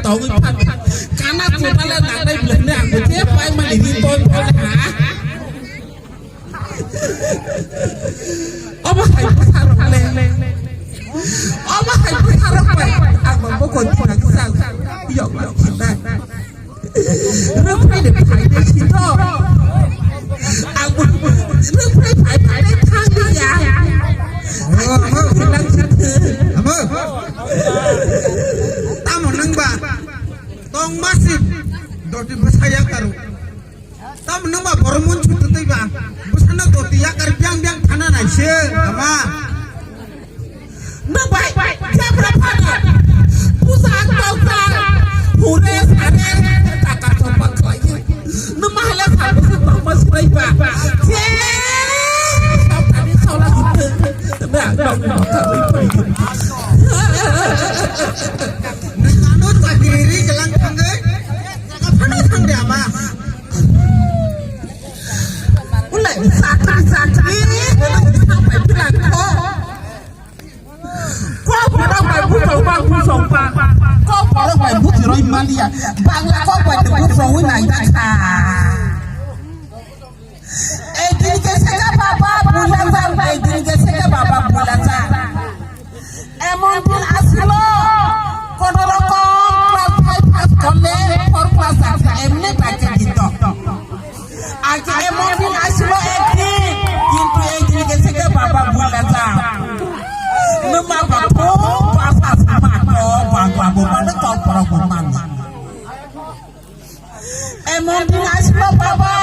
tàu người thân karena chúng ta là nặng đây lần này của thế phải mà đi tôi phải hả ông hãy cứ thả rộng lên ông hãy cứ thả rộng vậy mà cóคนที่หลังสั่งยกเราคิดได้เรื่องให้เด็กถ่ายได้ชิ้นโตเรื่องให้ถ่ายได้ทางดีอย่างที่หลังฉันคือตามนังบ่าต้องมาสิโดดภาษายังการุตามนังบ่าบรมุนชุดตัวบ่าภาษานักโดดยาการเบียงเบียงฐานะไหนเชื่อมาเมื่อไปแค่ประพันธ์ผู้สานเก่าตาผู้เล่สารเล่กากาศบังคอยนึกมาแล้วผ่านไปคือต้องมาสวยป่ะเจ๊ชอบอันนี้เขาละหินเธอแต่ไม่อยากลองหรอกค่ะไม่ไปนึกอนุตกิริกำลังทำเลยก็พนักทำเดียมาผู้เล่สารนี่ทำไปเพื่อเขาก็พอเราไปผู้สองบางผู้สองบางก็พอเราไปผู้ที่ร้อยมาเลียบางแล้วก็ไปถึงผู้สองวินัยได้ค่ะEdin kesega baba bulaza edin kesega baba bulaza emon bin asilo kodoroko class 5 pass kole for class emne baca gitu aja emon bin asilo edin gitu edin kesega baba bulaza nama babu bahasa sama to babu mana kau perempuan emon bin asilo baba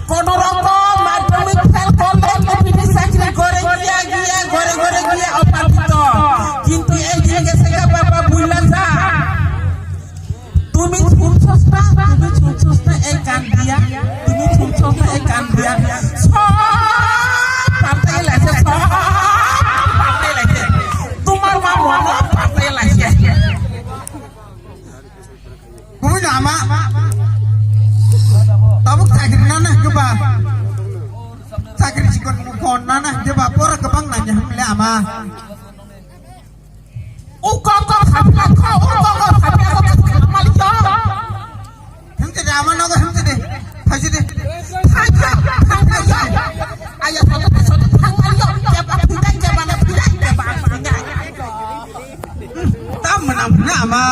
kodoroko madamik fel kolek lebih disakri goreng dia opat itu kintu ejil gesega baba bulaza tumi chumchosna ikan dia so partai lase tumar mama partai lase kamu nama tabuk sakit nana coba sakit sikon mukon nana coba pora kebang nanya hamile ama ukok hamile malio hem tede ama naga hem tede phaji de phaja ayah satu thang malio jaba pidai tam menam ama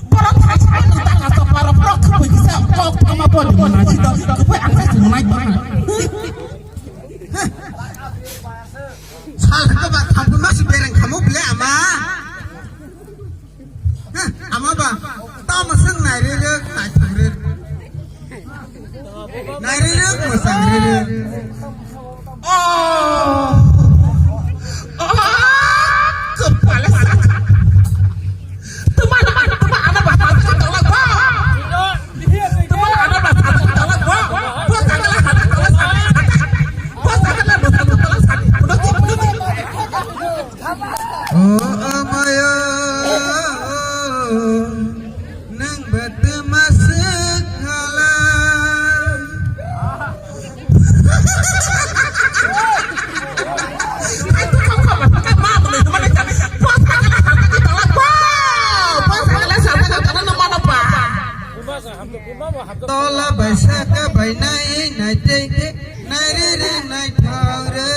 para thai kita ngasih para pro kamu bisa kau sama pun mana sih tu kau angkat semua mana salah kau kamu masih bereng kamu beli ama ama ba tahu masang naire tangre masang kepala sakit teman ada bahasa tolak teman ada bahasa tolak gua kagaklah ada tolak gua kagaklah bahasa tolak amaya nang batu masuk halang tola baisa ka bai nai te nai re nai thau re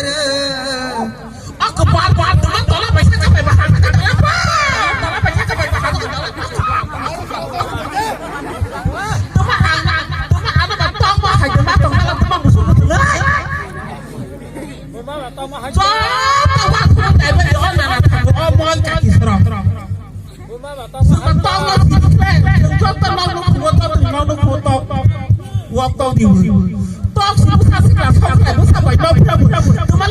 aku buat teman tola baisa ka bai bahasa tola baisa ka bai bahasa teman ada batang mah hai batang dalam teman musuh betul so tawa ku tai bai on na omon kaki serong batang mah dikle contoh nang foto waktu di tok kasih kelas kok sampai tok teman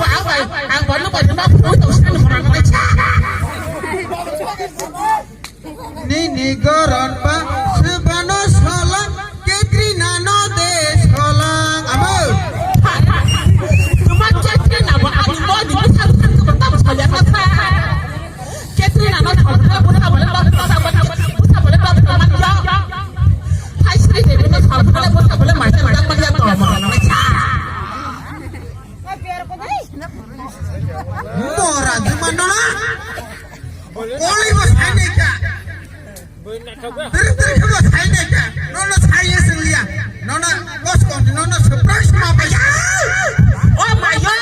apa anggon lu pada nak foto orang aja ni goron pa sebano salang ketri nano de salang amo cuma ketri nano ani mau di besar kebetam saja kata ketri nano boleh teman ya hai sri dewi boleh macam dia tolong mora gimana Oli bos ini kah? Terus bos ini kah? Nona saya sendiri. Nona bos konti nona surprise apa ya? Oh my god.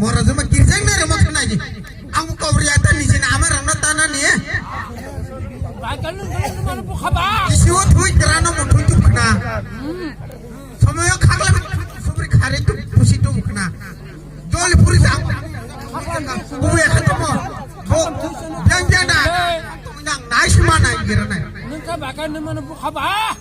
Mora cuma kinceng dari makan aja. Aku kau beriatan di sini amar anak tanah nih ya. Isiwat hui kerana mau tunjuk kena. Semuanya kagak seberi kari tu pusi tu kena. Jual puri sang. Buaya ketemu. Kau jangan dah. Yang nice mana kira nih. Nengka bakal mana bu khaba.